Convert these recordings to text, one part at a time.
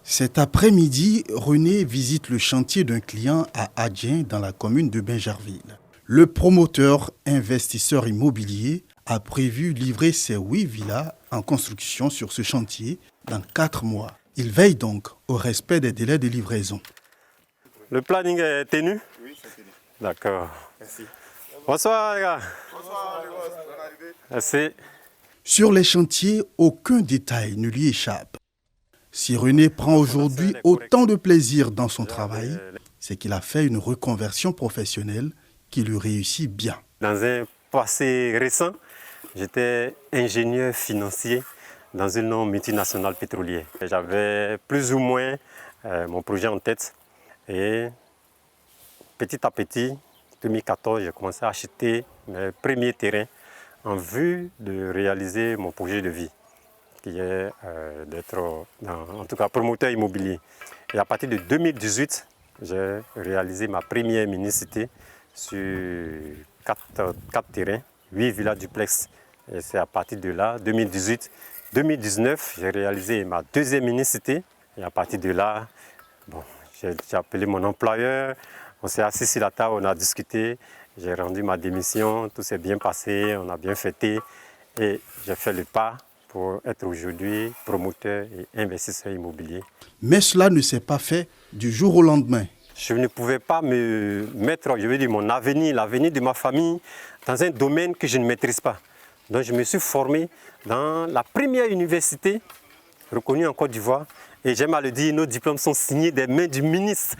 Cet après-midi, René visite le chantier d'un client à Adjien dans la commune de Bingerville. Le promoteur investisseur immobilier a prévu livrer ses 8 villas en construction sur ce chantier dans 4 mois. Il veille donc au respect des délais de livraison. Le planning est tenu? Oui, c'est tenu. D'accord. Merci. Bonsoir les gars. Bonsoir les boss, bonne arrivée. Merci. Sur les chantiers, aucun détail ne lui échappe. Si René prend aujourd'hui autant de plaisir dans son travail, c'est qu'il a fait une reconversion professionnelle qui lui réussit bien. Dans un passé récent, j'étais ingénieur financier dans une multinationale pétrolière. J'avais plus ou moins mon projet en tête et petit à petit, 2014, j'ai commencé à acheter mes premiers terrains en vue de réaliser mon projet de vie, qui est d'être en tout cas promoteur immobilier. Et à partir de 2018, j'ai réalisé ma première mini-cité sur 4 terrains, 8 villas duplex. Et c'est à partir de là, 2018-2019, j'ai réalisé ma deuxième mini-cité. Et à partir de là, bon, j'ai appelé mon employeur, on s'est assis sur la table, on a discuté, j'ai rendu ma démission, tout s'est bien passé, on a bien fêté et j'ai fait le pas pour être aujourd'hui promoteur et investisseur immobilier. Mais cela ne s'est pas fait du jour au lendemain. Je ne pouvais pas me mettre, je veux dire, mon avenir, l'avenir de ma famille, dans un domaine que je ne maîtrise pas. Donc je me suis formé dans la première université reconnue en Côte d'Ivoire. Et j'aime à le dire, nos diplômes sont signés des mains du ministre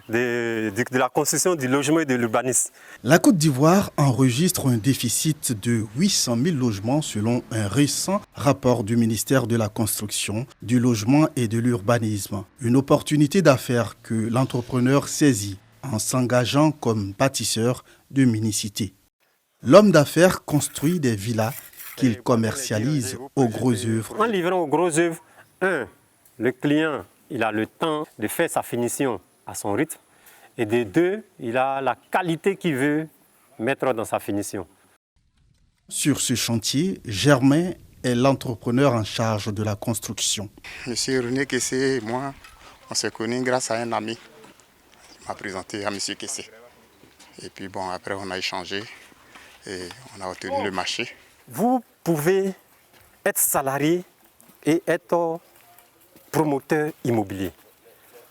de la construction, du logement et de l'urbanisme. La Côte d'Ivoire enregistre un déficit de 800 000 logements selon un récent rapport du ministère de la Construction, du Logement et de l'Urbanisme. Une opportunité d'affaires que l'entrepreneur saisit en s'engageant comme bâtisseur de mini-cités. L'homme d'affaires construit des villas qu'il commercialise aux gros œuvres. En livrant aux gros œuvres, le client il a le temps de faire sa finition à son rythme et de deux, il a la qualité qu'il veut mettre dans sa finition. Sur ce chantier, Germain est l'entrepreneur en charge de la construction. Monsieur René Kessé et moi, on s'est connus grâce à un ami. Il m'a présenté à Monsieur Kessé. Et puis bon, après on a échangé et on a obtenu le marché. Vous pouvez être salarié et être promoteur immobilier.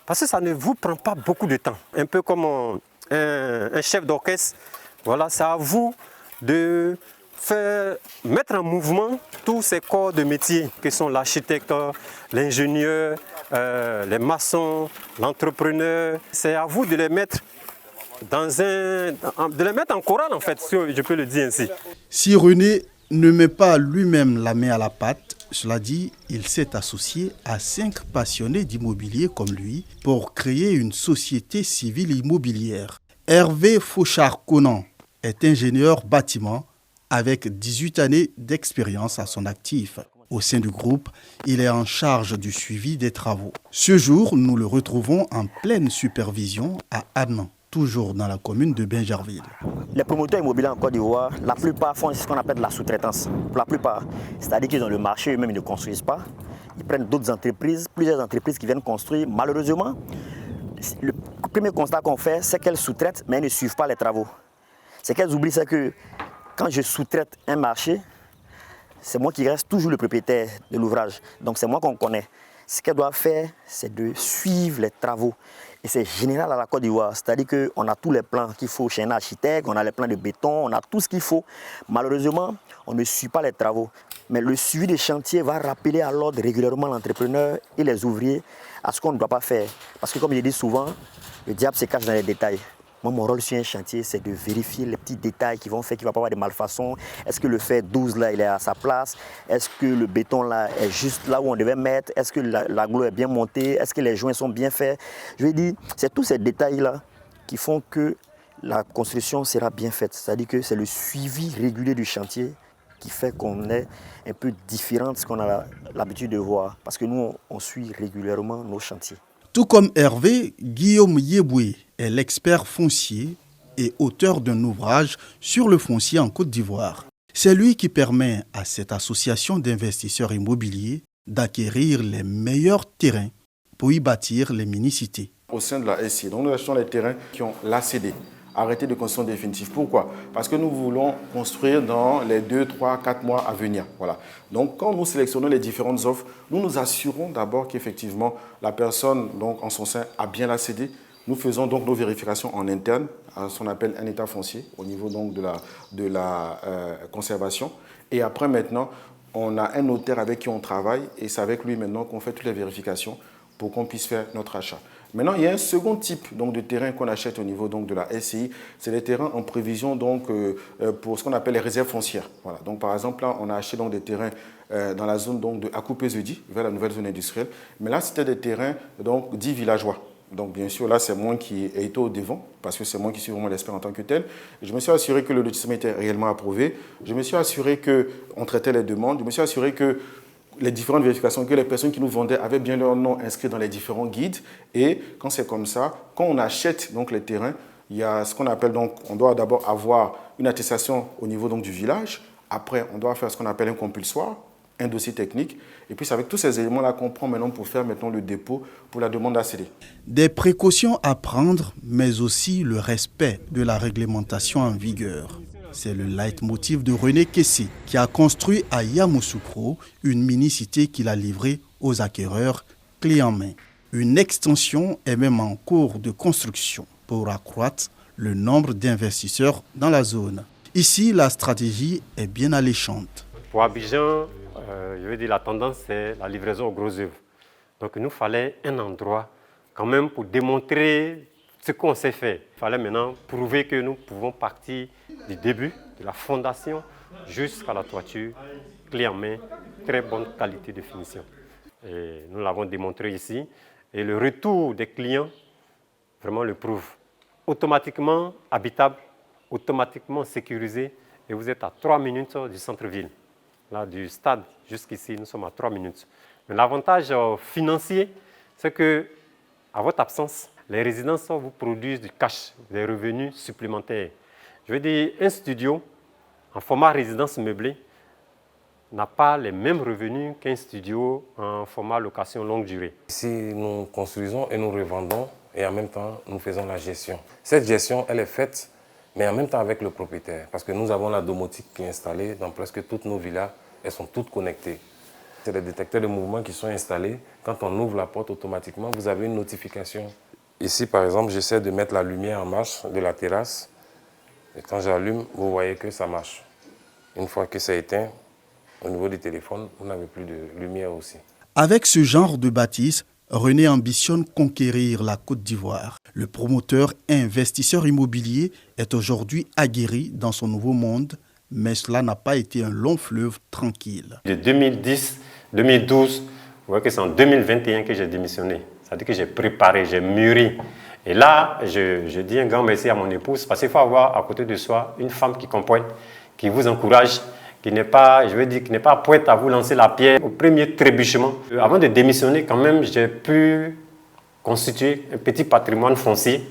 Parce que ça ne vous prend pas beaucoup de temps. Un peu comme un chef d'orchestre, voilà, c'est à vous de mettre en mouvement tous ces corps de métier que sont l'architecte, l'ingénieur, les maçons, l'entrepreneur. C'est à vous de les mettre en chorale en fait, si je peux le dire ainsi. Si René ne met pas lui-même la main à la pâte, cela dit, il s'est associé à 5 passionnés d'immobilier comme lui pour créer une société civile immobilière. Hervé Fauchard-Conan est ingénieur bâtiment avec 18 années d'expérience à son actif. Au sein du groupe, il est en charge du suivi des travaux. Ce jour, nous le retrouvons en pleine supervision à Annan, toujours dans la commune de Bingerville. Les promoteurs immobiliers en Côte d'Ivoire, la plupart font ce qu'on appelle de la sous-traitance. Pour la plupart, c'est-à-dire qu'ils ont le marché eux-mêmes, ils ne construisent pas. Ils prennent d'autres entreprises, plusieurs entreprises qui viennent construire. Malheureusement, le premier constat qu'on fait, c'est qu'elles sous-traitent, mais elles ne suivent pas les travaux. C'est qu'elles oublient, c'est que quand je sous-traite un marché, c'est moi qui reste toujours le propriétaire de l'ouvrage. Donc c'est moi qu'on connaît. Ce qu'elles doivent faire, c'est de suivre les travaux. Et c'est général à la Côte d'Ivoire, c'est-à-dire qu'on a tous les plans qu'il faut chez un architecte, on a les plans de béton, on a tout ce qu'il faut. Malheureusement, on ne suit pas les travaux. Mais le suivi des chantiers va rappeler à l'ordre régulièrement l'entrepreneur et les ouvriers à ce qu'on ne doit pas faire. Parce que comme je dis souvent, le diable se cache dans les détails. Moi, mon rôle sur un chantier, c'est de vérifier les petits détails qui vont faire qu'il ne va pas avoir de malfaçons. Est-ce que le fer 12 là, il est à sa place? Est-ce que le béton là est juste là où on devait mettre? Est-ce que l'agglo est bien monté? Est-ce que les joints sont bien faits? Je veux dire, c'est tous ces détails-là qui font que la construction sera bien faite. C'est-à-dire que c'est le suivi régulier du chantier qui fait qu'on est un peu différent de ce qu'on a l'habitude de voir. Parce que nous, on suit régulièrement nos chantiers. Tout comme Hervé, Guillaume Yeboué est l'expert foncier et auteur d'un ouvrage sur le foncier en Côte d'Ivoire. C'est lui qui permet à cette association d'investisseurs immobiliers d'acquérir les meilleurs terrains pour y bâtir les mini-cités. Au sein de la SI, donc nous achetons les terrains qui ont l'ACD, arrêté de construction définitive. Pourquoi? Parce que nous voulons construire dans les 2, 3, 4 mois à venir. Voilà. Donc quand nous sélectionnons les différentes offres, nous nous assurons d'abord qu'effectivement la personne donc, en son sein a bien l'ACD. Nous faisons donc nos vérifications en interne, à ce qu'on appelle un état foncier, au niveau donc de la conservation. Et après maintenant, on a un notaire avec qui on travaille et c'est avec lui maintenant qu'on fait toutes les vérifications pour qu'on puisse faire notre achat. Maintenant, il y a un second type donc, de terrain qu'on achète au niveau donc, de la SCI. C'est les terrains en prévision donc, pour ce qu'on appelle les réserves foncières. Voilà. Donc, par exemple, là, on a acheté donc, des terrains dans la zone donc, de Akupé-Zedi, vers la nouvelle zone industrielle. Mais là, c'était des terrains donc, dits villageois. Donc, bien sûr, là, c'est moi qui ai été au devant, parce que c'est moi qui suis vraiment l'expert en tant que tel. Je me suis assuré que le lotissement était réellement approuvé. Je me suis assuré qu'on traitait les demandes. Je me suis assuré que les différentes vérifications, que les personnes qui nous vendaient avaient bien leur nom inscrit dans les différents guides. Et quand c'est comme ça, quand on achète donc, les terrains, il y a ce qu'on appelle donc, on doit d'abord avoir une attestation au niveau donc, du village. Après, on doit faire ce qu'on appelle un compulsoire, un dossier technique. Et puis, c'est avec tous ces éléments-là qu'on prend maintenant pour faire maintenant le dépôt pour la demande d'ACD. Des précautions à prendre, mais aussi le respect de la réglementation en vigueur. C'est le leitmotiv de René Kessé, qui a construit à Yamoussoukro une mini-cité qu'il a livrée aux acquéreurs clé en main. Une extension est même en cours de construction pour accroître le nombre d'investisseurs dans la zone. Ici, la stratégie est bien alléchante. Pour Abidjan, je veux dire, la tendance, c'est la livraison aux gros œuvres. Donc, il nous fallait un endroit quand même pour démontrer ce qu'on sait faire. Il fallait maintenant prouver que nous pouvons partir du début, de la fondation, jusqu'à la toiture, clé en main, très bonne qualité de finition. Et nous l'avons démontré ici. Et le retour des clients, vraiment le prouve. Automatiquement habitable, automatiquement sécurisé. Et vous êtes à 3 minutes du centre-ville. Là, du stade jusqu'ici, nous sommes à 3 minutes. Mais l'avantage financier, c'est que, à votre absence, les résidences vous produisent du cash, des revenus supplémentaires. Je veux dire, un studio en format résidence meublée n'a pas les mêmes revenus qu'un studio en format location longue durée. Ici, nous construisons et nous revendons et en même temps, nous faisons la gestion. Cette gestion, elle est faite, mais en même temps avec le propriétaire. Parce que nous avons la domotique qui est installée dans presque toutes nos villas. Elles sont toutes connectées. C'est des détecteurs de mouvement qui sont installés. Quand on ouvre la porte automatiquement, vous avez une notification. Ici, par exemple, j'essaie de mettre la lumière en marche de la terrasse. Et quand j'allume, vous voyez que ça marche. Une fois que c'est éteint, au niveau du téléphone, vous n'avez plus de lumière aussi. Avec ce genre de bâtisse, René ambitionne conquérir la Côte d'Ivoire. Le promoteur et investisseur immobilier est aujourd'hui aguerri dans son nouveau monde, mais cela n'a pas été un long fleuve tranquille. De 2010, 2012, vous voyez que c'est en 2021 que j'ai démissionné. C'est-à-dire que j'ai préparé, j'ai mûri. Et là, je dis un grand merci à mon épouse, parce qu'il faut avoir à côté de soi une femme qui comprend, qui vous encourage, qui n'est pas, je veux dire, qui n'est pas prête à vous lancer la pierre au premier trébuchement. Avant de démissionner, quand même, j'ai pu constituer un petit patrimoine foncier.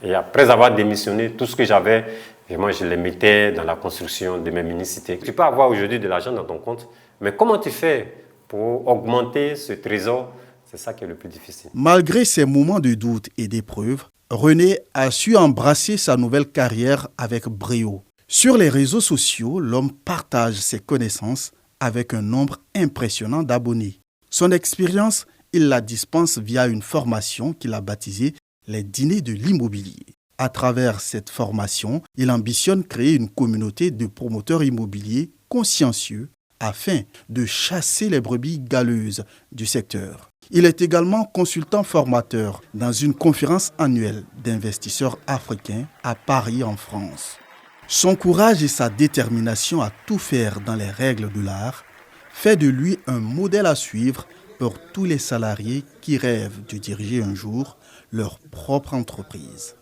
Et après avoir démissionné, tout ce que j'avais, moi, je les mettais dans la construction de mes mini-cités. Tu peux avoir aujourd'hui de l'argent dans ton compte, mais comment tu fais pour augmenter ce trésor? C'est ça qui est le plus difficile. Malgré ces moments de doute et d'épreuve, René a su embrasser sa nouvelle carrière avec brio. Sur les réseaux sociaux, l'homme partage ses connaissances avec un nombre impressionnant d'abonnés. Son expérience, il la dispense via une formation qu'il a baptisée les dîners de l'immobilier. À travers cette formation, il ambitionne créer une communauté de promoteurs immobiliers consciencieux afin de chasser les brebis galeuses du secteur. Il est également consultant formateur dans une conférence annuelle d'investisseurs africains à Paris en France. Son courage et sa détermination à tout faire dans les règles de l'art fait de lui un modèle à suivre pour tous les salariés qui rêvent de diriger un jour leur propre entreprise.